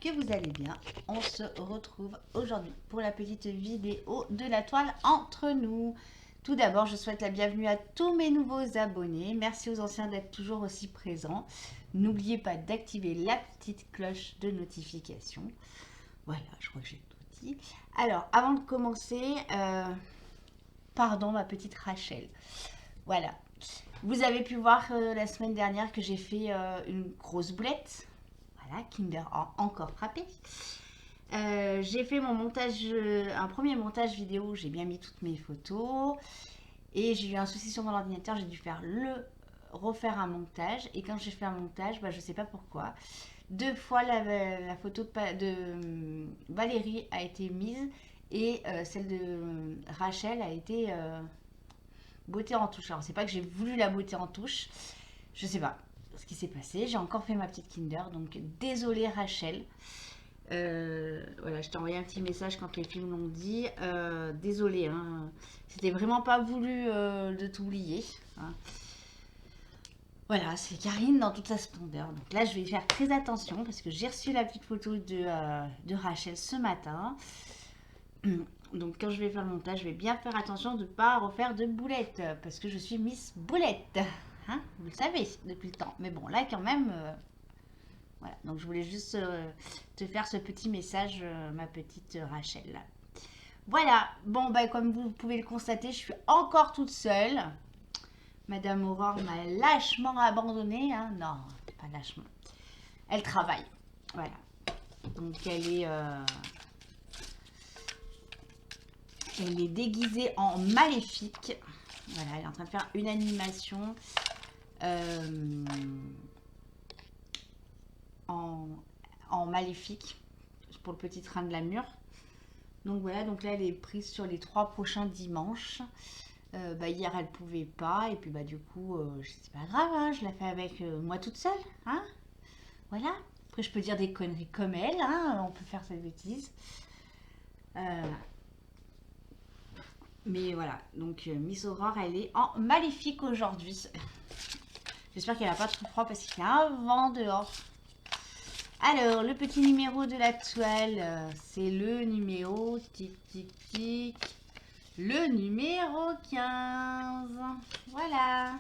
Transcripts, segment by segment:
que vous allez bien. On se retrouve aujourd'hui pour la petite vidéo de la toile entre nous. Tout d'abord, je souhaite la bienvenue à tous mes nouveaux abonnés. Merci aux anciens d'être toujours aussi présents. N'oubliez pas d'activer la petite cloche de notification. Voilà, je crois que j'ai tout dit. Alors, avant de commencer, pardon ma petite Rachel. Voilà. Vous avez pu voir la semaine dernière que j'ai fait une grosse boulette. Voilà, Kinder a encore frappé. J'ai fait mon montage, un premier montage vidéo où j'ai bien mis toutes mes photos. Et j'ai eu un souci sur mon ordinateur, j'ai dû refaire un montage. Et quand j'ai fait un montage, je ne sais pas pourquoi, 2 fois la photo de Valérie a été mise et celle de Rachel a été beauté en touche. Alors c'est pas que j'ai voulu la beauté en touche, je sais pas ce qui s'est passé. J'ai encore fait ma petite Kinder, donc désolée Rachel. Voilà, je t'ai envoyé un petit message quand les filles l'ont dit. Désolée, hein. C'était vraiment pas voulu de t'oublier. Hein. Voilà, c'est Karine dans toute sa splendeur. Donc là, je vais faire très attention parce que j'ai reçu la petite photo de Rachel ce matin. Donc quand je vais faire le montage, je vais bien faire attention de ne pas refaire de boulettes parce que je suis Miss Boulette. Hein, vous le savez depuis le temps. Mais bon, là quand même, voilà. Donc je voulais juste te faire ce petit message, ma petite Rachel. Voilà, bon bah comme vous pouvez le constater, je suis encore toute seule. Madame Aurore m'a lâchement abandonnée. Hein. Non, pas lâchement. Elle travaille. Voilà. Donc elle est déguisée en maléfique. Voilà, elle est en train de faire une animation en maléfique pour le petit train de la mûre. Donc voilà, donc là elle est prise sur les 3 prochains dimanches. Hier elle pouvait pas et puis du coup c'est pas grave, hein, je la fais avec moi toute seule. Hein, voilà. Après je peux dire des conneries comme elle, hein, on peut faire cette bêtise. Mais voilà, donc Miss Aurore, elle est en maléfique aujourd'hui. J'espère qu'elle n'a pas trop froid parce qu'il y a un vent dehors. Alors, le petit numéro de la toile, c'est le numéro, tic, tic, tic, le numéro 15. Voilà.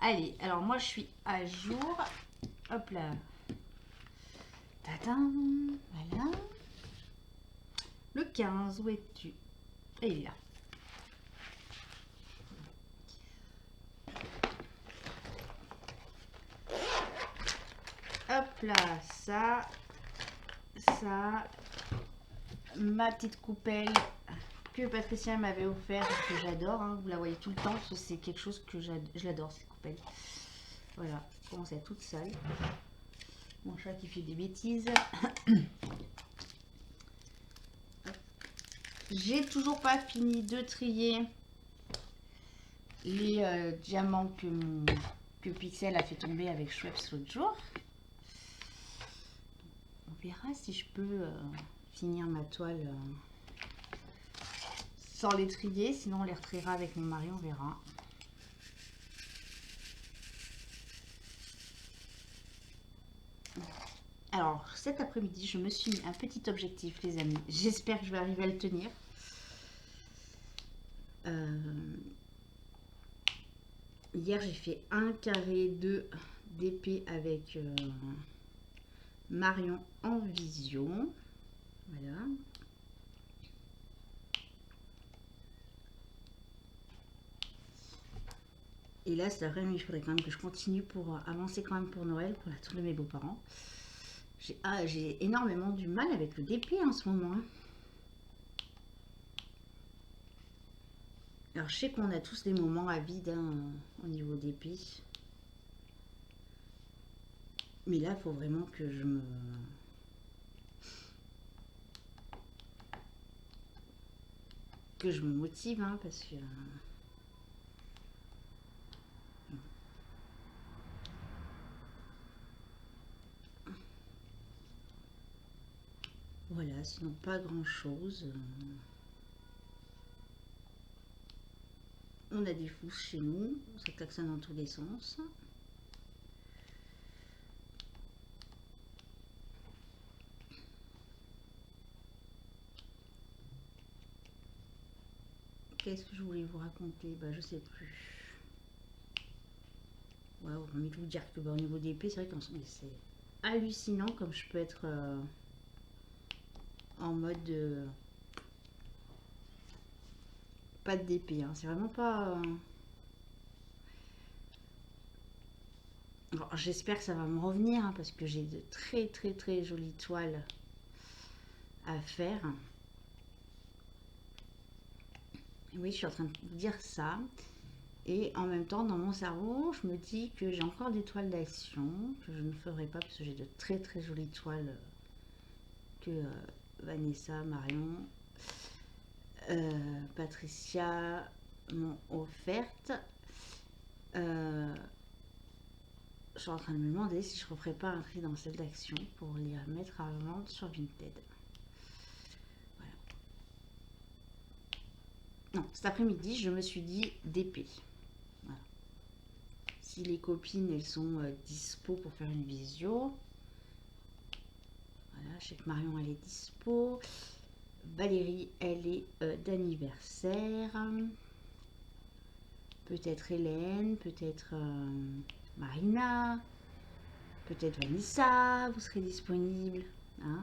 Allez, alors moi, je suis à jour. Hop là. Tadam, voilà. Le 15, où es-tu? Et il est là. Hop là, ça, ma petite coupelle que Patricia m'avait offert, que j'adore, hein, vous la voyez tout le temps, parce que c'est quelque chose que je l'adore, cette coupelle. Voilà, je commence à être toute seule. Mon chat qui fait des bêtises. J'ai toujours pas fini de trier les diamants que Pixel a fait tomber avec Schweppes l'autre jour. On verra si je peux finir ma toile sans les trier, sinon on les retriera avec mon mari, on verra. Alors cet après-midi, je me suis mis un petit objectif, les amis. J'espère que je vais arriver à le tenir. Hier, j'ai fait un carré d'épée avec Marion en vision. Voilà. Et là, c'est vrai, mais il faudrait quand même que je continue pour avancer quand même pour Noël, pour la tour de mes beaux-parents. J'ai énormément du mal avec le DP en ce moment. Alors, je sais qu'on a tous des moments à vide au niveau DP. Mais là, il faut vraiment que je me motive, hein, parce que... Voilà, sinon pas grand chose. On a des fousses chez nous, ça klaxonne dans tous les sens. Qu'est-ce que je voulais vous raconter? Bah, je sais plus. Ouais, on va tout vous dire que bah, au niveau des épées, c'est vrai que c'est hallucinant comme je peux être en mode pas d'épée. Hein. C'est vraiment pas. J'espère que ça va me revenir hein, parce que j'ai de très très très jolies toiles à faire. Et oui, je suis en train de vous dire ça. Et en même temps, dans mon cerveau, je me dis que j'ai encore des toiles d'action que je ne ferai pas parce que j'ai de très très jolies toiles que Vanessa, Marion, Patricia m'ont offertes. Je suis en train de me demander si je ne referai pas un tri dans celle d'action pour les mettre à vendre sur Vinted. Voilà. Non, cet après-midi, je me suis dit d'épée. Voilà. Si les copines, elles sont dispo pour faire une visio. Voilà, je sais que Marion, elle est dispo. Valérie, elle est d'anniversaire. Peut-être Hélène, peut-être Marina, peut-être Vanessa, vous serez disponible. Hein?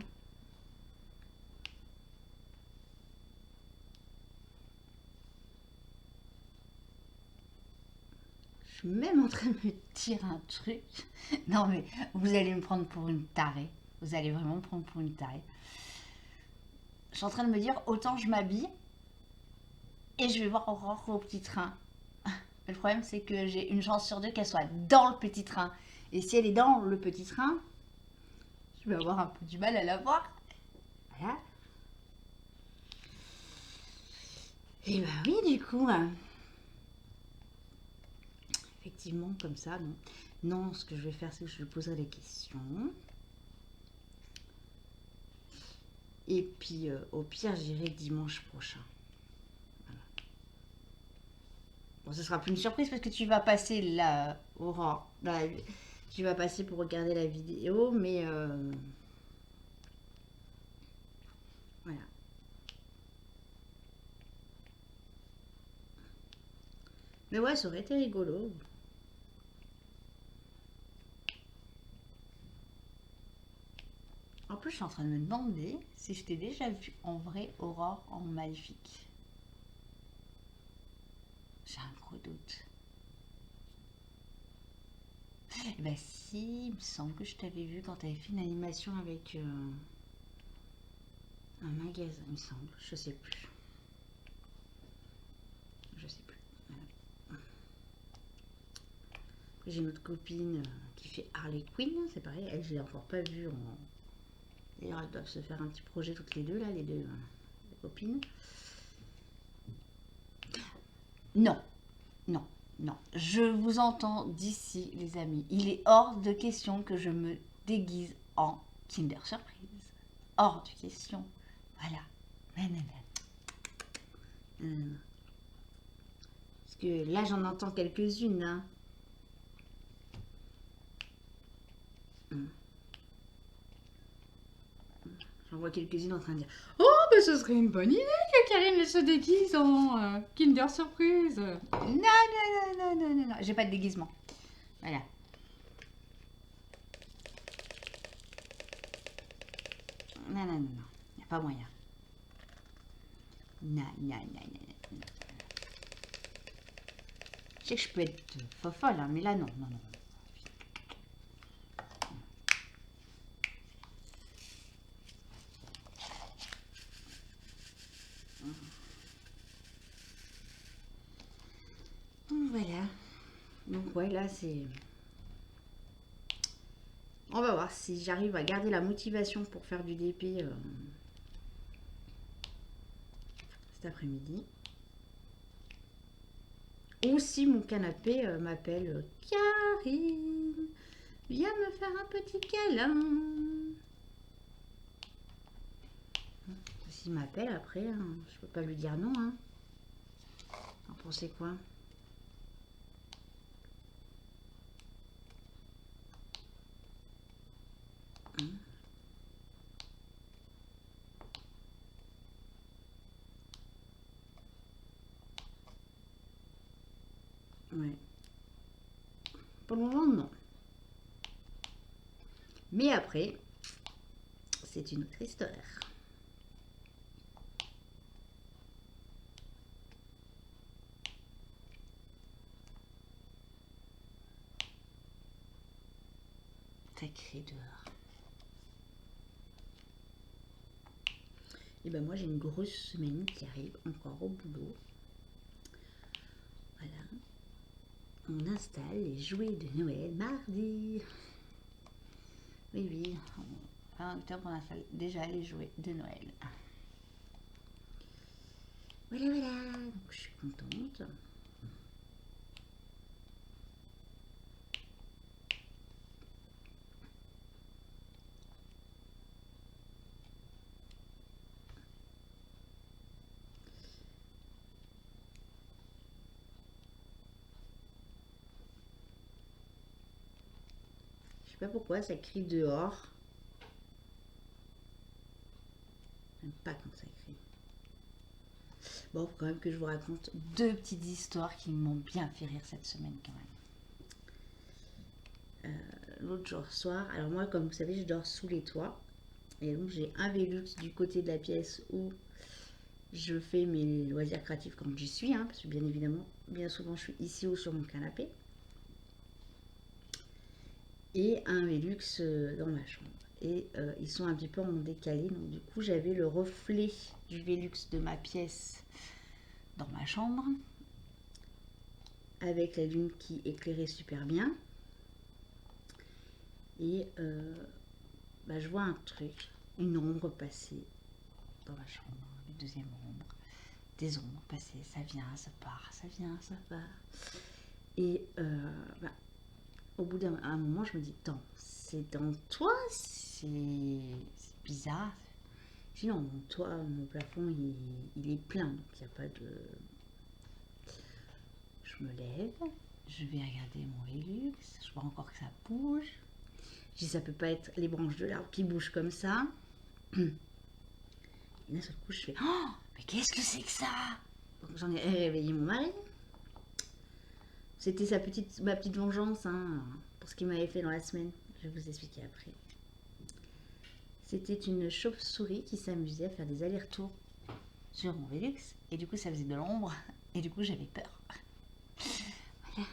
Je suis même en train de me dire un truc. Non mais vous allez me prendre pour une tarée. Vous allez vraiment me prendre pour une tarée. Je suis en train de me dire, autant je m'habille et je vais voir Aurore au petit train. Le problème, c'est que j'ai une chance sur deux qu'elle soit dans le petit train. Et si elle est dans le petit train, je vais avoir un peu du mal à la voir. Voilà. Et bah oui, du coup, effectivement, comme ça, non. Non, ce que je vais faire, c'est que je lui poserai des questions. Et puis, au pire, j'irai dimanche prochain. Voilà. Bon, ce sera plus une surprise parce que tu vas passer là, Aurore. Tu vas passer pour regarder la vidéo, mais voilà. Mais ouais, ça aurait été rigolo. En plus, je suis en train de me demander si je t'ai déjà vu en vrai, Aurore, en Maléfique. J'ai un gros doute. Eh ben si, il me semble que je t'avais vu quand tu avais fait une animation avec un magasin, il me semble. Je sais plus. Je sais plus. Voilà. J'ai une autre copine qui fait Harley Quinn, c'est pareil. Elle, je l'ai encore pas vue. D'ailleurs, elles doivent se faire un petit projet toutes les deux, là, les deux copines. Non, non, non. Je vous entends d'ici, les amis. Il est hors de question que je me déguise en Kinder Surprise. Hors de question. Voilà. Non, non, non. Parce que là, j'en entends quelques-unes. Hein. J'en vois quelques-unes en train de dire oh, ben ce serait une bonne idée que Karine se déguise en Kinder Surprise. Non, non, non, non, non, non, non. J'ai pas de déguisement. Voilà. Non, non, non, non. Il n'y a pas moyen. Non, non, non, non, non. Je sais que je peux être fofolle, hein, mais là, non, non, non. Voilà. Donc, ouais, là, c'est... On va voir si j'arrive à garder la motivation pour faire du DP cet après-midi. Ou si mon canapé m'appelle Karine, viens me faire un petit câlin. S'il m'appelle après, hein, je peux pas lui dire non. Hein. Vous pensez quoi? Ouais. Pour le moment, non. Mais après, c'est une autre histoire. Ça crie dehors. Et ben moi, j'ai une grosse semaine qui arrive encore au boulot. Voilà. On installe les jouets de Noël mardi. Oui, oui. Fin octobre, on installe déjà les jouets de Noël. Voilà, voilà. Donc, je suis contente. Je sais pas pourquoi ça crie dehors. J'aime pas quand ça crie. Bon, faut quand même que je vous raconte deux petites histoires qui m'ont bien fait rire cette semaine quand même. L'autre jour soir, alors moi comme vous savez je dors sous les toits et donc j'ai un Velux du côté de la pièce où je fais mes loisirs créatifs quand j'y suis, hein, parce que bien évidemment bien souvent je suis ici ou sur mon canapé, et un Velux dans ma chambre. Et ils sont un petit peu en décalé, donc du coup j'avais le reflet du Velux de ma pièce dans ma chambre avec la lune qui éclairait super bien. Et je vois un truc, une ombre passer dans ma chambre, une deuxième ombre, des ombres passer, ça vient, ça part, ça vient, ça part. Et au bout d'un moment, je me dis, attends, c'est dans toi, c'est bizarre. Je dis non, mon toit, mon plafond, il est plein, donc il n'y a pas de... Je me lève, je vais regarder mon Velux, je vois encore que ça bouge. Je dis, ça peut pas être les branches de l'arbre qui bougent comme ça. Et d'un seul coup, je fais, oh, mais qu'est-ce que c'est que ça? Donc j'en ai réveillé mon mari. C'était ma petite vengeance, hein, pour ce qu'il m'avait fait dans la semaine. Je vais vous expliquer après. C'était une chauve-souris qui s'amusait à faire des allers-retours sur mon Velux. Et du coup, ça faisait de l'ombre. Et du coup, j'avais peur. Voilà.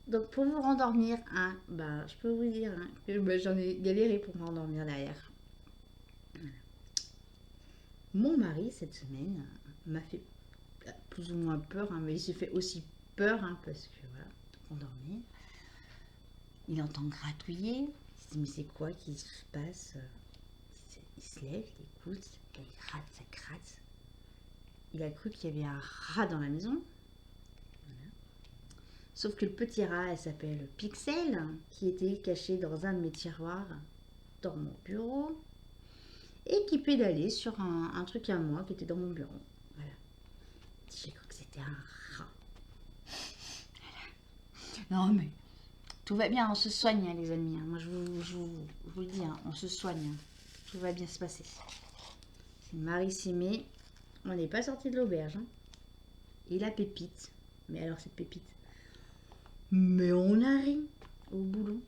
Donc, pour vous rendormir, hein, je peux vous dire hein, que j'en ai galéré pour m'endormir derrière. Mon mari, cette semaine, m'a fait plus ou moins peur, hein, mais il s'est fait aussi peur, hein, parce que voilà, endormi. Il entend gratouiller. Il se dit, mais c'est quoi qui se passe? Il se lève, il écoute, il gratte, ça gratte. Il a cru qu'il y avait un rat dans la maison. Voilà. Sauf que le petit rat, elle s'appelle Pixel, qui était caché dans un de mes tiroirs dans mon bureau et qui pédalait sur un truc à moi qui était dans mon bureau. Voilà. J'ai cru que c'était un rat. Voilà. Non mais tout va bien, on se soigne hein, les amis. Moi je vous le dis, hein, on se soigne. Tout va bien se passer. C'est Marie Simé. On n'est pas sorti de l'auberge. Hein. Et la pépite. Mais alors cette pépite. Mais on a ri au boulot.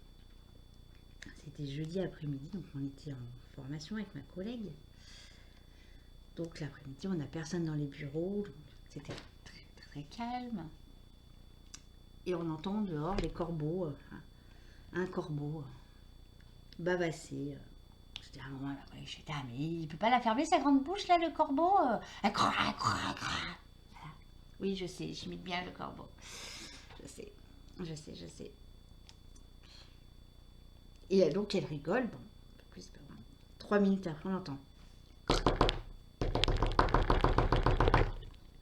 C'était jeudi après-midi, donc on était en formation avec ma collègue. Donc l'après-midi, on n'a personne dans les bureaux. C'était très, très calme. Et on entend dehors les corbeaux. Un corbeau bavasser. C'était un moment, j'étais, mais il peut pas la fermer sa grande bouche là, le corbeau. Voilà. Oui, je sais, j'imite bien le corbeau. Je sais. Et donc elle rigole, bon, plus pas 3 minutes après on entend. Comme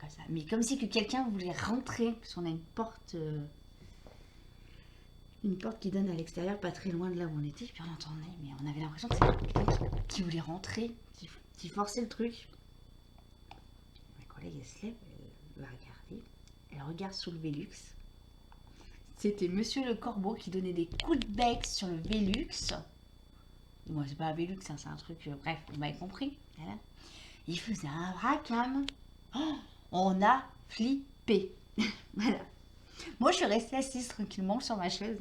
ça. Mais comme si que quelqu'un voulait rentrer, parce qu'on a une porte qui donne à l'extérieur, pas très loin de là où on était, puis on entendait, mais on avait l'impression que c'était quelqu'un qui voulait rentrer, qui forçait le truc. Ma collègue elle se lève, elle va regarder, elle regarde sous le Velux. C'était Monsieur le Corbeau qui donnait des coups de bec sur le Velux. Moi, c'est pas un Velux, hein, c'est un truc. Bref, vous m'avez compris. Voilà. Il faisait un racam. Oh, on a flippé. Voilà. Moi, je suis restée assise tranquillement sur ma chaise.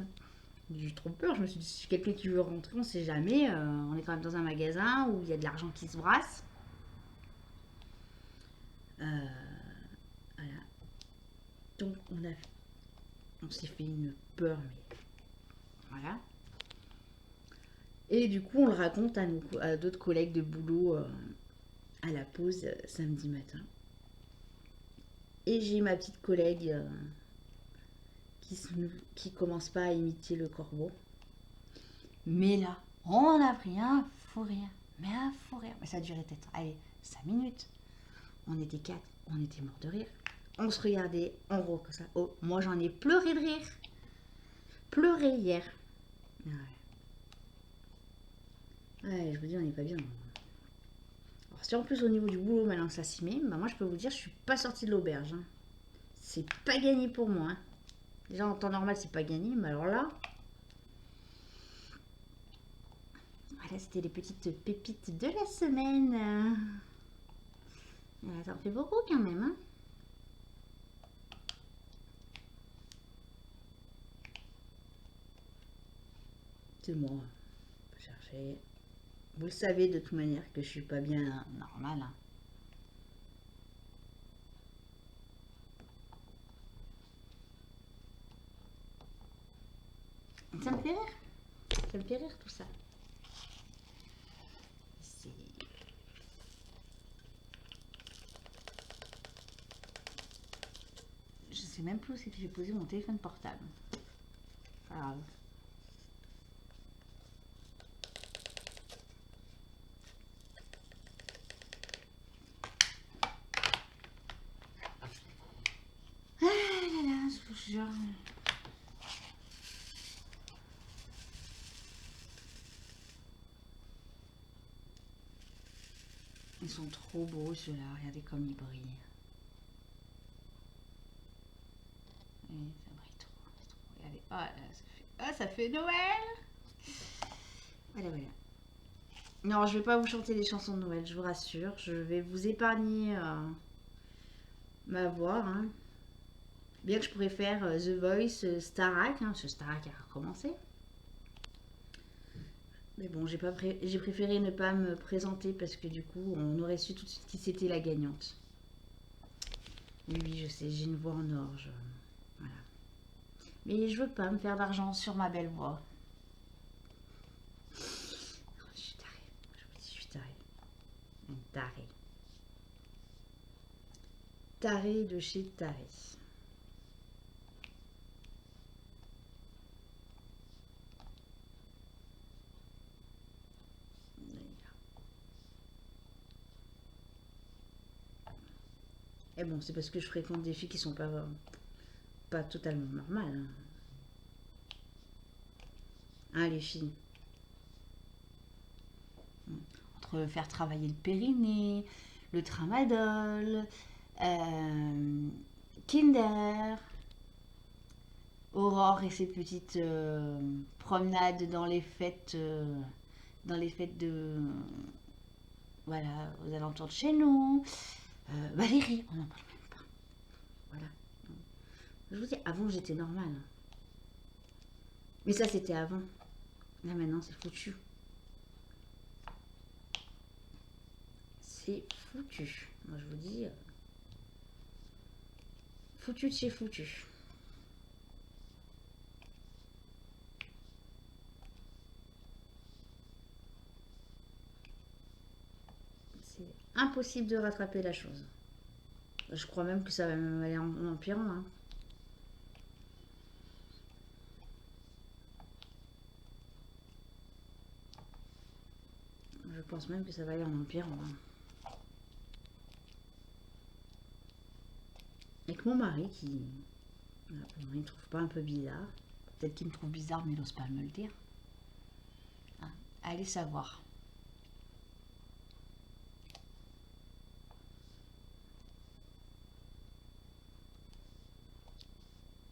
J'ai eu trop peur. Je me suis dit, si quelqu'un qui veut rentrer, on sait jamais. On est quand même dans un magasin où il y a de l'argent qui se brasse. Euh, voilà. Donc, on s'est fait une peur, mais voilà. Et du coup, on le raconte à d'autres collègues de boulot à la pause samedi matin. Et j'ai ma petite collègue qui, qui commence pas à imiter le corbeau. Mais là, on a pris un fou rire. Mais un fou rire. Mais ça a duré peut-être, allez, 5 minutes. On était quatre, on était morts de rire. On se regardait, en gros, comme ça. Oh, moi j'en ai pleuré de rire. Pleuré hier. Ouais. Ouais, je vous dis, on n'est pas bien. Alors, si en plus au niveau du boulot, maintenant que ça s'y met, bah moi je peux vous dire, je suis pas sortie de l'auberge. Hein. C'est pas gagné pour moi. Hein. Déjà en temps normal, c'est pas gagné, mais alors là. Voilà, c'était les petites pépites de la semaine. Ça en fait beaucoup quand même. Hein. C'est moi. Je peux chercher. Vous le savez de toute manière que je suis pas bien normal. Hein. Ça me fait rire. Ça me fait rire tout ça. Je sais même plus où c'est que j'ai posé mon téléphone portable. Pas grave. Ah là là, je vous jure. Ils sont trop beaux ceux-là, regardez comme ils brillent. Oui, ça brille trop. Regardez, oh là, ça fait Noël. Voilà, voilà. Non, je vais pas vous chanter des chansons de Noël, je vous rassure. Je vais vous épargner ma voix. Hein. Bien que je pourrais faire The Voice, Starac, hein, ce Starac a recommencé. Mais bon, j'ai préféré ne pas me présenter parce que du coup, on aurait su tout de suite qui c'était la gagnante. Oui, oui, je sais, j'ai une voix en orge. Voilà. Mais je veux pas me faire d'argent sur ma belle voix. Je suis tarée. Je vous dis, je suis tarée. Une tarée. Tarée de chez tarée. Et bon, c'est parce que je fréquente des filles qui sont pas totalement normales. Hein, les filles. Entre faire travailler le périnée, le tramadol, Kinder, Aurore et ses petites promenades dans les fêtes de, voilà, aux alentours de chez nous. Valérie, on n'en parle même pas. Voilà. Je vous dis, avant j'étais normale. Mais ça c'était avant. Là maintenant c'est foutu. C'est foutu. Moi je vous dis, foutu de chez foutu. C'est impossible de rattraper la chose. Je crois même que ça va même aller en empirant. Hein. Je pense même que ça va aller en empirant. Hein. Avec mon mari qui, il ne trouve pas un peu bizarre. Peut-être qu'il me trouve bizarre, mais il n'ose pas me le dire. Hein. Allez savoir.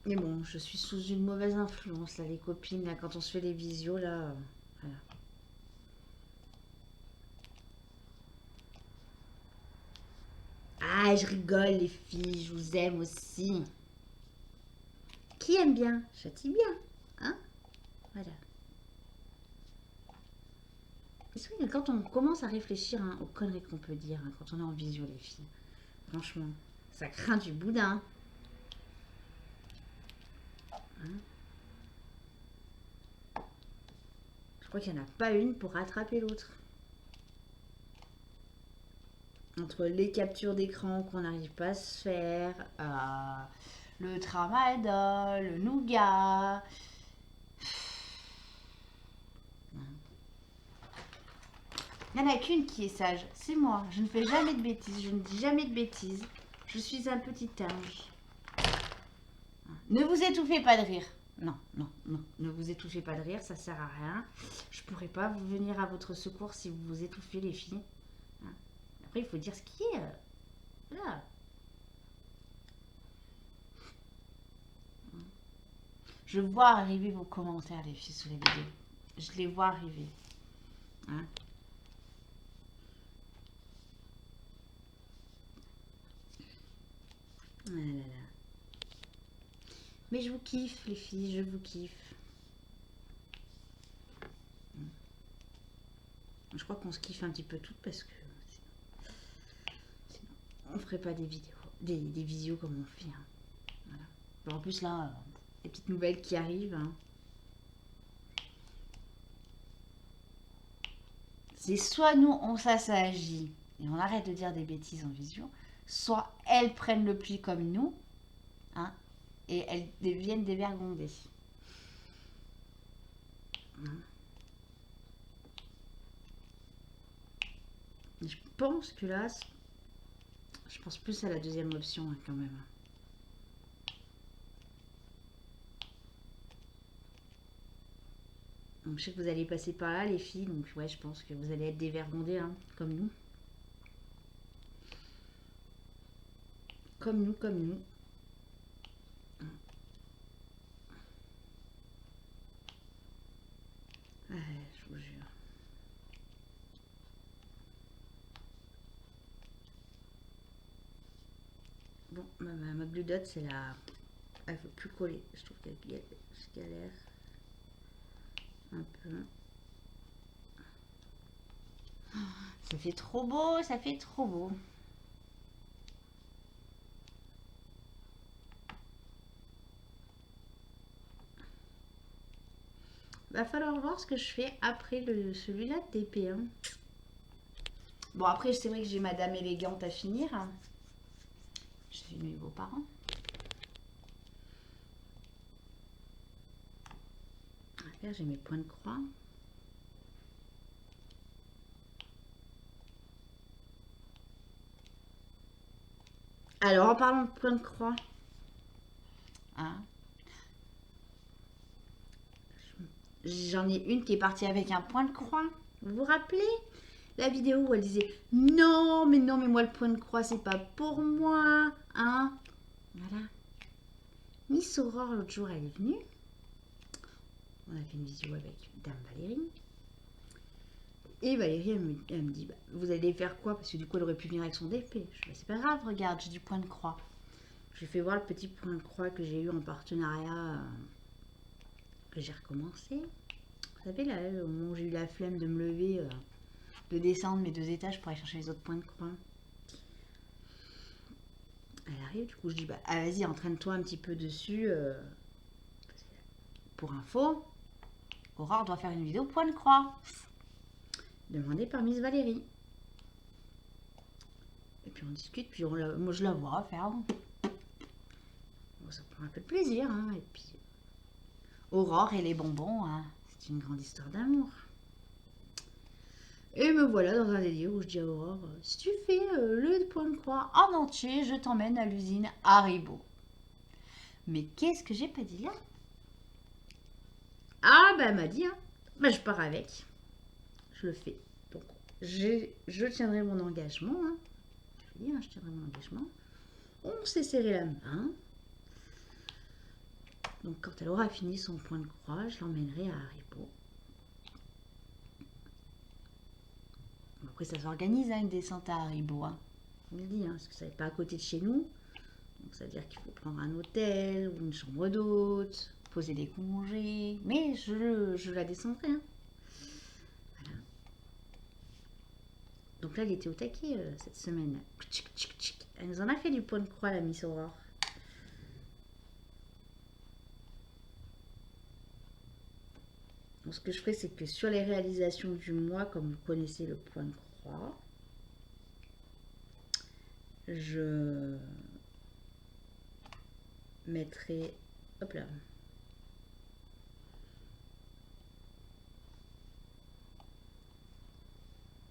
Mais bon, je suis sous une mauvaise influence, là, les copines, là, quand on se fait les visios, là, voilà. Ah, je rigole, les filles, je vous aime aussi. Qui aime bien, châtie bien. Hein? Voilà. Et c'est vrai que quand on commence à réfléchir hein, aux conneries qu'on peut dire, hein, quand on est en visio, les filles, franchement, ça craint du boudin. Hein? Je crois qu'il n'y en a pas une pour rattraper l'autre. Entre les captures d'écran qu'on n'arrive pas à se faire, le tramadol, le nougat. Il n'y en a qu'une qui est sage, c'est moi. Je ne fais jamais de bêtises, je ne dis jamais de bêtises. Je suis un petit ange. Ne vous étouffez pas de rire. Non, non, non. Ne vous étouffez pas de rire, ça sert à rien. Je pourrais pas vous venir à votre secours si vous vous étouffez, les filles. Après, il faut dire ce qui est. Voilà. Je vois arriver vos commentaires, les filles, sous les vidéos. Je les vois arriver. Hein? Ah là là. Mais je vous kiffe, les filles, je vous kiffe. Je crois qu'on se kiffe un petit peu toutes parce que sinon on ferait pas des vidéos, des visios comme on fait. Hein. Voilà. En plus là, les petites nouvelles qui arrivent. Hein. C'est soit nous on s'assagit et on arrête de dire des bêtises en visio, soit elles prennent le pli comme nous, hein, et elles deviennent dévergondées. Hein. Je pense que là, je pense plus à la deuxième option hein, quand même. Donc, je sais que vous allez passer par là, les filles, donc ouais, je pense que vous allez être dévergondées, hein, comme nous. Comme nous, comme nous. Ouais, je vous jure. Bon, ma Blue Dot, c'est la... Elle veut plus coller. Je trouve qu'elle galère un peu. Ça fait trop beau, ça fait trop beau. Va falloir voir ce que je fais après celui-là de TP1. Bon, après, c'est vrai que j'ai Madame Élégante à finir. Je suis mes beaux-parents. Là, j'ai mes points de croix. Alors, en parlant de points de croix, hein, j'en ai une qui est partie avec un point de croix. Vous vous rappelez la vidéo où elle disait non, mais moi, le point de croix, c'est pas pour moi. Hein? Voilà. Miss Aurore, l'autre jour, elle est venue. On a fait une visio avec Dame Valérie. Et Valérie, elle me dit, bah, vous allez faire quoi? Parce que du coup, elle aurait pu venir avec son DP. Je dis, bah, c'est pas grave, regarde, j'ai du point de croix. Je lui fais voir le petit point de croix que j'ai eu en partenariat, que j'ai recommencé. Vous savez, là, au moment où j'ai eu la flemme de me lever, de descendre mes 2 étages pour aller chercher les autres points de croix. Elle arrive, du coup, je dis, bah, ah, vas-y, entraîne-toi un petit peu dessus. Pour info, Aurore doit faire une vidéo point de croix. Demandée par Miss Valérie. Et puis on discute, puis moi je la vois faire. Bon, ça prend un peu de plaisir. Hein. Et puis Aurore et les bonbons, hein. C'est une grande histoire d'amour. Et me voilà dans un délire où je dis à Aurore, si tu fais le point de croix en entier, je t'emmène à l'usine Haribo. Mais qu'est-ce que j'ai pas dit là? Ah bah elle m'a dit, hein. Bah, je pars avec. Je le fais. Donc je tiendrai mon engagement. Hein. Je dis, hein, je tiendrai mon engagement. On s'est serré la main. Donc quand elle aura fini son point de croix, je l'emmènerai à Haribo. Après ça s'organise hein, une descente à Haribo. Hein. On le dit, hein, parce que ça n'est pas à côté de chez nous. Donc Donc ça veut dire qu'il faut prendre un hôtel ou une chambre d'hôte, poser des congés. Mais je la descendrai. Hein. Voilà. Donc là, elle était au taquet cette semaine. Elle nous en a fait du point de croix, la Miss Aurore. Donc, ce que je ferai, c'est que sur les réalisations du mois, comme vous connaissez le point de croix, je mettrai, hop là,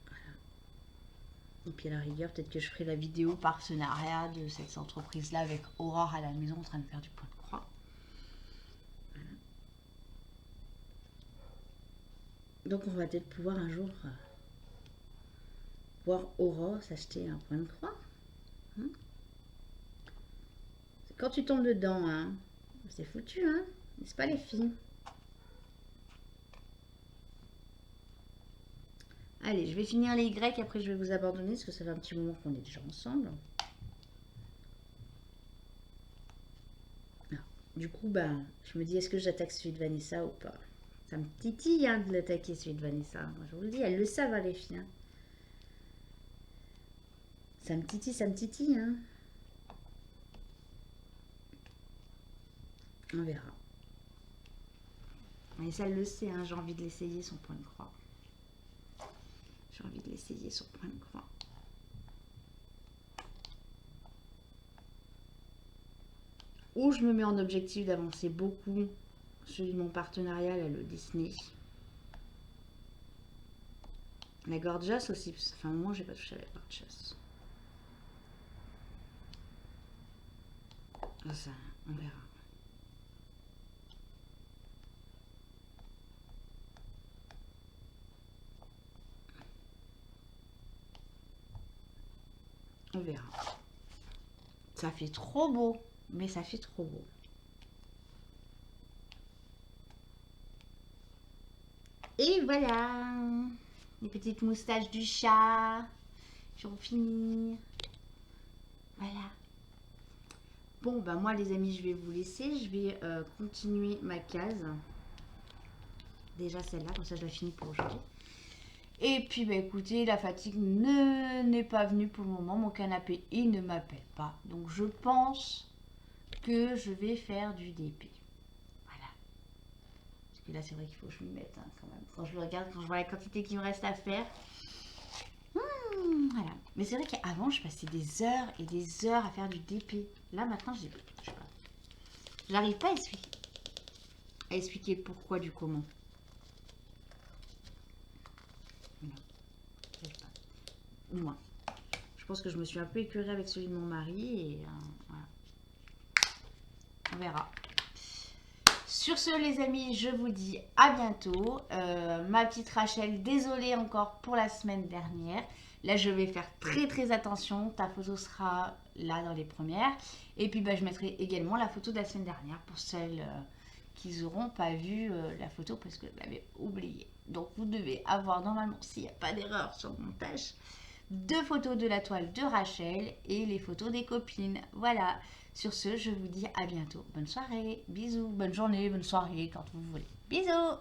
voilà. Et puis à la rigueur, peut-être que je ferai la vidéo partenariat de cette entreprise-là avec Aurore à la maison en train de faire du point de croix. Voilà. Donc on va peut-être pouvoir un jour voir Aurore s'acheter un point de croix. Hein, quand tu tombes dedans, hein, c'est foutu, hein, n'est-ce pas les filles? Allez, je vais finir les Y, après je vais vous abandonner, parce que ça fait un petit moment qu'on est déjà ensemble. Alors, du coup, ben, je me dis, est-ce que j'attaque celui de Vanessa ou pas? Ça me titille hein, de l'attaquer celui de Vanessa. Moi, je vous le dis, elles le savent, hein, les filles. Hein. Ça me titille, hein. On verra. Mais ça, elle le sait, hein, j'ai envie de l'essayer, son point de croix. J'ai envie de l'essayer, son point de croix. Ou je me mets en objectif d'avancer beaucoup. Celui de mon partenariat, là, le Disney. La Gorgeous aussi, ça fait un moment que j'ai pas touché à la Gorgeous. Ça, on verra. On verra. Ça fait trop beau, mais ça fait trop beau. Et voilà, les petites moustaches du chat. J'en finis. Voilà. Bon, bah moi les amis, je vais vous laisser. Je vais continuer ma case. Déjà celle-là, comme ça je la finis pour aujourd'hui. Et puis, bah écoutez, la fatigue n'est pas venue pour le moment. Mon canapé, il ne m'appelle pas. Donc, je pense que je vais faire du DP. Voilà. Parce que là, c'est vrai qu'il faut que je m'y mette hein, quand même. Quand je le regarde, quand je vois la quantité qu'il me reste à faire. Voilà. Mais c'est vrai qu'avant, je passais des heures et des heures à faire du DP. Là, maintenant, je sais pas. J'arrive pas à expliquer le pourquoi du comment. Moi. Je pense que je me suis un peu écœurée avec celui de mon mari et voilà. On verra. Sur ce les amis, je vous dis à bientôt. Ma petite Rachel, désolée encore pour la semaine dernière. Là je vais faire très attention. Ta photo sera là dans les premières. Et puis bah, je mettrai également la photo de la semaine dernière pour celles qui n'auront pas vu la photo parce que je l'avais oubliée. Donc vous devez avoir normalement, s'il n'y a pas d'erreur sur le montage, 2 photos de la toile de Rachel et les photos des copines. Voilà. Sur ce, je vous dis à bientôt. Bonne soirée, bisous, bonne journée, bonne soirée, quand vous voulez. Bisous!